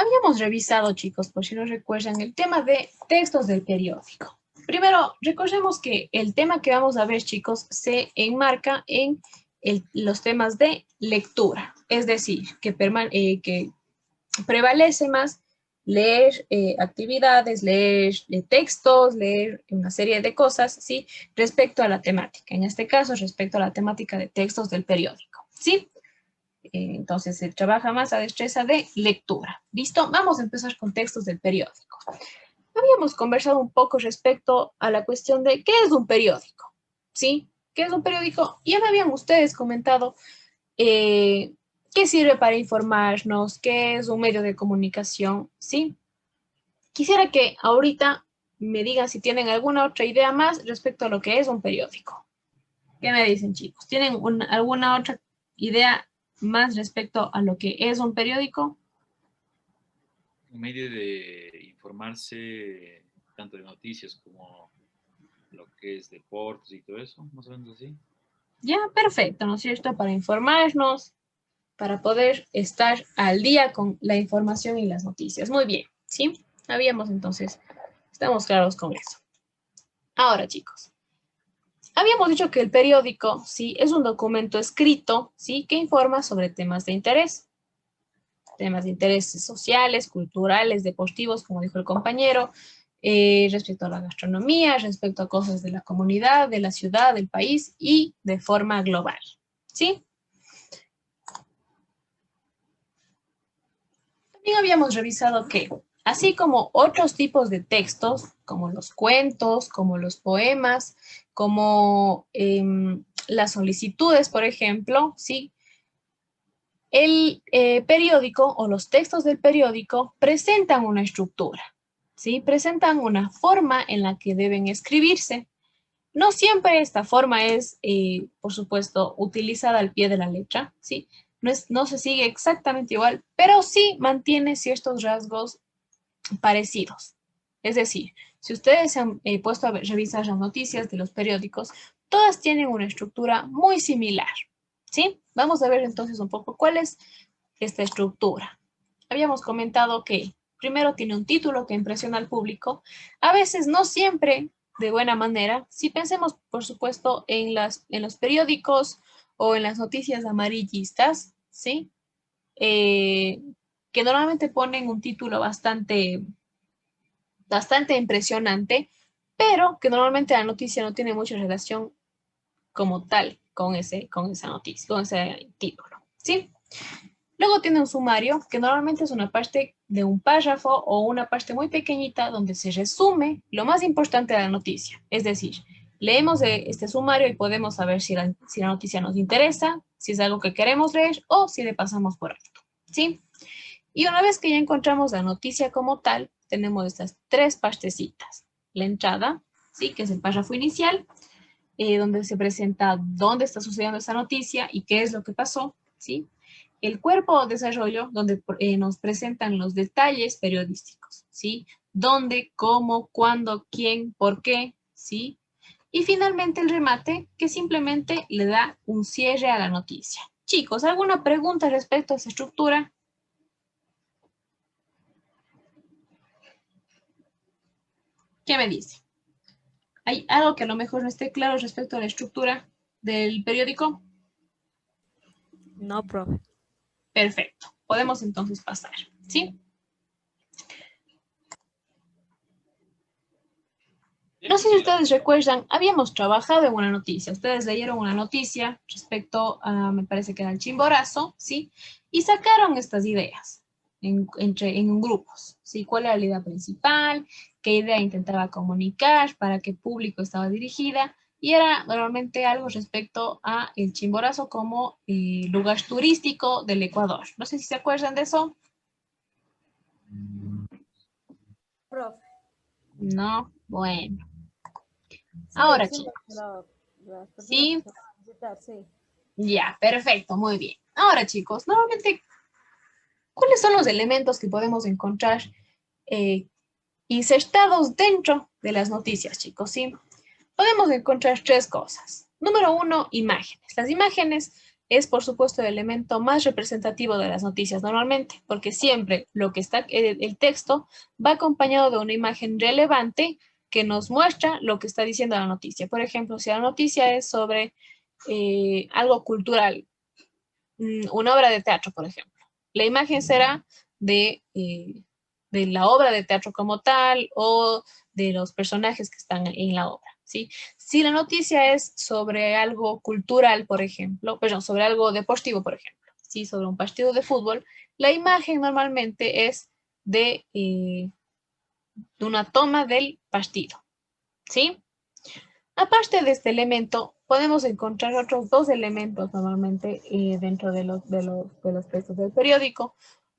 Habíamos revisado, chicos, por si no recuerdan, el tema de textos del periódico. Primero, recordemos que el tema que vamos a ver, chicos, se enmarca en los temas de lectura. Es decir, que prevalece más leer actividades, leer textos, leer una serie de cosas, ¿sí? Respecto a la temática. En este caso, respecto a la temática de textos del periódico, ¿sí? Entonces, se trabaja más a destreza de lectura. ¿Listo? Vamos a empezar con textos del periódico. Habíamos conversado un poco respecto a la cuestión de qué es un periódico, ¿sí? ¿Qué es un periódico? Ya me habían ustedes comentado qué sirve para informarnos, qué es un medio de comunicación, ¿sí? Quisiera que ahorita me digan si tienen alguna otra idea más respecto a lo que es un periódico. ¿Qué me dicen, chicos? ¿Tienen alguna otra idea más respecto a lo que es un periódico? Un medio de informarse tanto de noticias como lo que es deportes y todo eso, más o menos así. Ya, perfecto, ¿no es cierto? Para informarnos, para poder estar al día con la información y las noticias. Muy bien, ¿sí? Habíamos entonces, estamos claros con eso. Ahora, chicos, habíamos dicho que el periódico, sí, es un documento escrito, sí, que informa sobre temas de interés sociales, culturales, deportivos, como dijo el compañero, respecto a la gastronomía, respecto a cosas de la comunidad, de la ciudad, del país y de forma global, ¿sí? También habíamos revisado que, así como otros tipos de textos, como los cuentos, como los poemas, como las solicitudes, por ejemplo, ¿sí? El periódico o los textos del periódico presentan una estructura, ¿sí? Presentan una forma en la que deben escribirse. No siempre esta forma es, por supuesto, utilizada al pie de la letra, ¿sí? No se sigue exactamente igual, pero sí mantiene ciertos rasgos parecidos. Es decir, si ustedes se han puesto a revisar las noticias de los periódicos, todas tienen una estructura muy similar, ¿sí? Vamos a ver entonces un poco cuál es esta estructura. Habíamos comentado que primero tiene un título que impresiona al público, a veces no siempre de buena manera. Si pensemos, por supuesto, en los periódicos o en las noticias amarillistas, ¿sí? Eh, que normalmente ponen un título bastante impresionante, pero que normalmente la noticia no tiene mucha relación como tal con esa noticia, con ese título, ¿sí? Luego tiene un sumario, que normalmente es una parte de un párrafo o una parte muy pequeñita donde se resume lo más importante de la noticia. Es decir, leemos este sumario y podemos saber si la noticia nos interesa, si es algo que queremos leer o si le pasamos por alto, ¿sí? Y una vez que ya encontramos la noticia como tal, tenemos estas tres partecitas. La entrada, ¿sí? Que es el párrafo inicial, donde se presenta dónde está sucediendo esa noticia y qué es lo que pasó, ¿sí? El cuerpo o desarrollo, donde nos presentan los detalles periodísticos, ¿sí? Dónde, cómo, cuándo, quién, por qué, ¿sí? Y finalmente el remate, que simplemente le da un cierre a la noticia. Chicos, ¿alguna pregunta respecto a esa estructura? ¿Qué me dice? ¿Hay algo que a lo mejor no esté claro respecto a la estructura del periódico? No, profe. Perfecto. Podemos entonces pasar, ¿sí? No sé si ustedes recuerdan, habíamos trabajado en una noticia. Ustedes leyeron una noticia respecto a, me parece que era el Chimborazo, ¿sí? Y sacaron estas ideas en grupos, ¿sí? ¿Cuál era la idea principal? ¿Qué idea intentaba comunicar? ¿Para qué público estaba dirigida? Y era normalmente algo respecto a el Chimborazo como lugar turístico del Ecuador. No sé si se acuerdan de eso. Profe. No, bueno. Sí, Ahora, sí, chicos, las personas que ¿sí? se van a visitar, sí. Ya, perfecto, muy bien. Ahora, chicos, normalmente, ¿cuáles son los elementos que podemos encontrar eh, insertados dentro de las noticias, chicos? Sí, podemos encontrar tres cosas. Número uno, imágenes. Las imágenes es, por supuesto, el elemento más representativo de las noticias normalmente, porque siempre lo que está, el texto va acompañado de una imagen relevante que nos muestra lo que está diciendo la noticia. Por ejemplo, si la noticia es sobre algo cultural, una obra de teatro, por ejemplo, la imagen será de la obra de teatro como tal o de los personajes que están en la obra, ¿sí? Si la noticia es sobre algo cultural, por ejemplo, perdón, sobre algo deportivo, por ejemplo, ¿sí? Sobre un partido de fútbol, la imagen normalmente es de una toma del partido, ¿sí? Aparte de este elemento, podemos encontrar otros dos elementos normalmente dentro de los textos del periódico.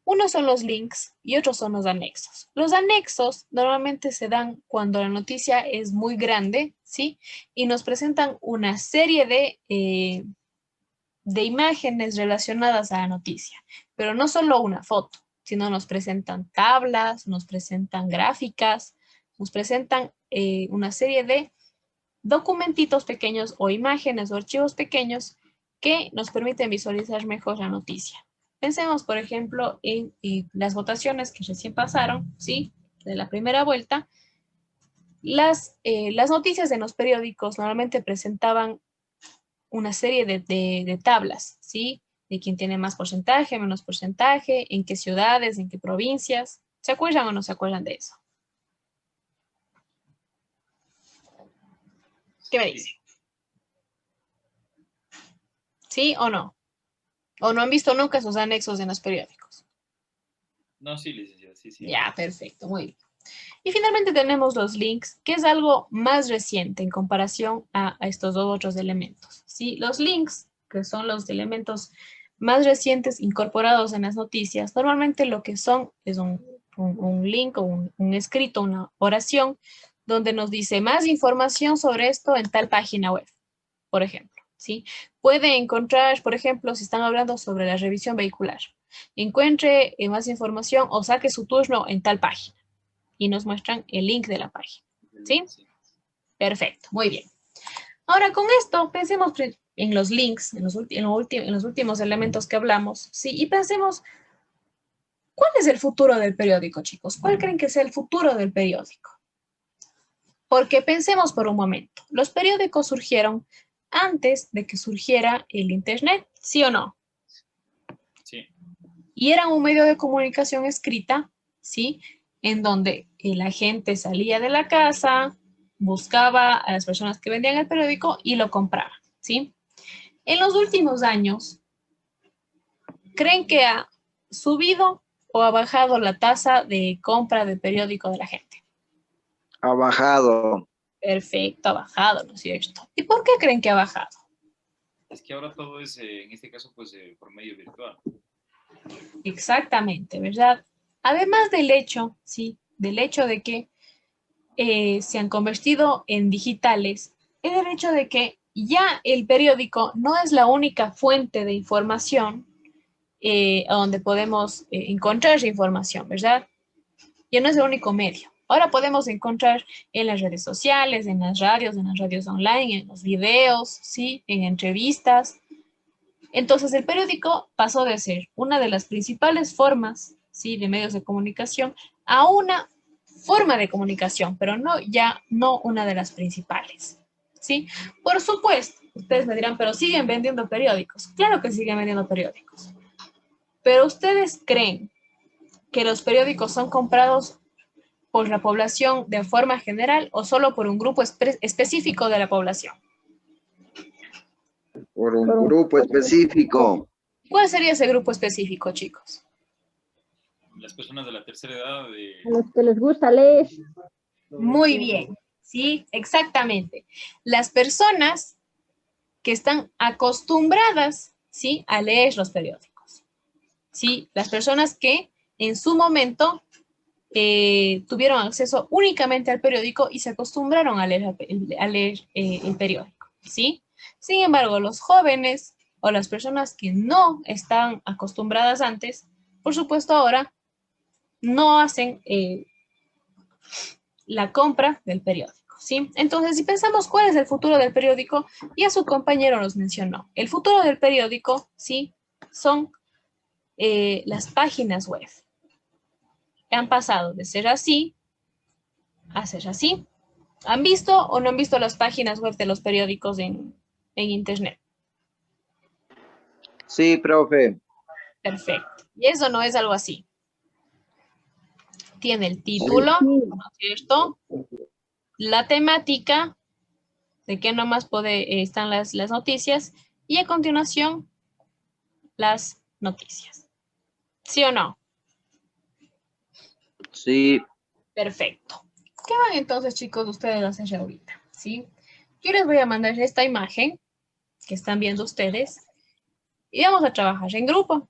Uno son los links y otros son los anexos. Los anexos normalmente se dan cuando la noticia es muy grande, ¿sí? Y nos presentan una serie de imágenes relacionadas a la noticia, pero no solo una foto, sino nos presentan tablas, nos presentan gráficas, nos presentan una serie de documentitos pequeños o imágenes o archivos pequeños que nos permiten visualizar mejor la noticia. Pensemos, por ejemplo, en las votaciones que recién pasaron, ¿sí? De la primera vuelta. Las noticias en los periódicos normalmente presentaban una serie de tablas, ¿sí? De quién tiene más porcentaje, menos porcentaje, en qué ciudades, en qué provincias. ¿Se acuerdan o no se acuerdan de eso? ¿Qué me dicen? ¿Sí o no? ¿O no han visto nunca esos anexos en los periódicos? No, sí, licenciada, sí, sí. Ya, perfecto, muy bien. Y finalmente tenemos los links, que es algo más reciente en comparación a estos dos otros elementos, ¿sí? Los links, que son los elementos más recientes incorporados en las noticias, normalmente lo que son es un link o un escrito, una oración, donde nos dice más información sobre esto en tal página web, por ejemplo, ¿sí? Puede encontrar, por ejemplo, si están hablando sobre la revisión vehicular, encuentre más información o saque su turno en tal página y nos muestran el link de la página, ¿sí? Sí. Perfecto, muy bien. Ahora con esto pensemos en los links, en los últimos elementos que hablamos, ¿sí? Y pensemos, ¿cuál es el futuro del periódico, chicos? ¿Cuál creen que sea el futuro del periódico? Porque pensemos por un momento, los periódicos surgieron antes de que surgiera el Internet, ¿sí o no? Sí. Y eran un medio de comunicación escrita, ¿sí? En donde la gente salía de la casa, buscaba a las personas que vendían el periódico y lo compraba, ¿sí? En los últimos años, ¿creen que ha subido o ha bajado la tasa de compra de periódico de la gente? Ha bajado. Perfecto, ha bajado, ¿no es cierto? ¿Y por qué creen que ha bajado? Es que ahora todo es, en este caso, pues por medio virtual. Exactamente, ¿verdad? Además del hecho, sí, del hecho de que se han convertido en digitales, es el hecho de que ya el periódico no es la única fuente de información donde podemos encontrar esa información, ¿verdad? Ya no es el único medio. Ahora podemos encontrar en las redes sociales, en las radios online, en los videos, ¿sí? En entrevistas. Entonces el periódico pasó de ser una de las principales formas, ¿sí? De medios de comunicación a una forma de comunicación, pero no una de las principales, ¿sí? Por supuesto, ustedes me dirán, pero siguen vendiendo periódicos. Claro que siguen vendiendo periódicos. Pero ustedes creen que los periódicos son comprados por la población de forma general o solo por un grupo específico de la población. Por un grupo específico. ¿Cuál sería ese grupo específico, chicos? Las personas de la tercera edad, A los que les gusta leer. Muy bien, sí, exactamente. Las personas que están acostumbradas, ¿sí? A leer los periódicos, ¿sí? Las personas que en su momento tuvieron acceso únicamente al periódico y se acostumbraron a leer el periódico, ¿sí? Sin embargo, los jóvenes o las personas que no están acostumbradas antes, por supuesto ahora no hacen la compra del periódico, periódico, ¿sí? Entonces, si pensamos cuál es el futuro del periódico, ya su compañero nos mencionó. El futuro del periódico, ¿sí? Son las páginas web. Han pasado de ser así a ser así. ¿Han visto o no han visto las páginas web de los periódicos en internet? Sí, profe. Perfecto. Y eso no es algo así. Tiene el Sí. título, ¿no es cierto? La temática, de qué nomás están las noticias, y a continuación, las noticias. ¿Sí o no? Sí. Perfecto. ¿Qué van entonces, chicos, ustedes a hacer ahorita? ¿Sí? Yo les voy a mandar esta imagen que están viendo ustedes y vamos a trabajar en grupo.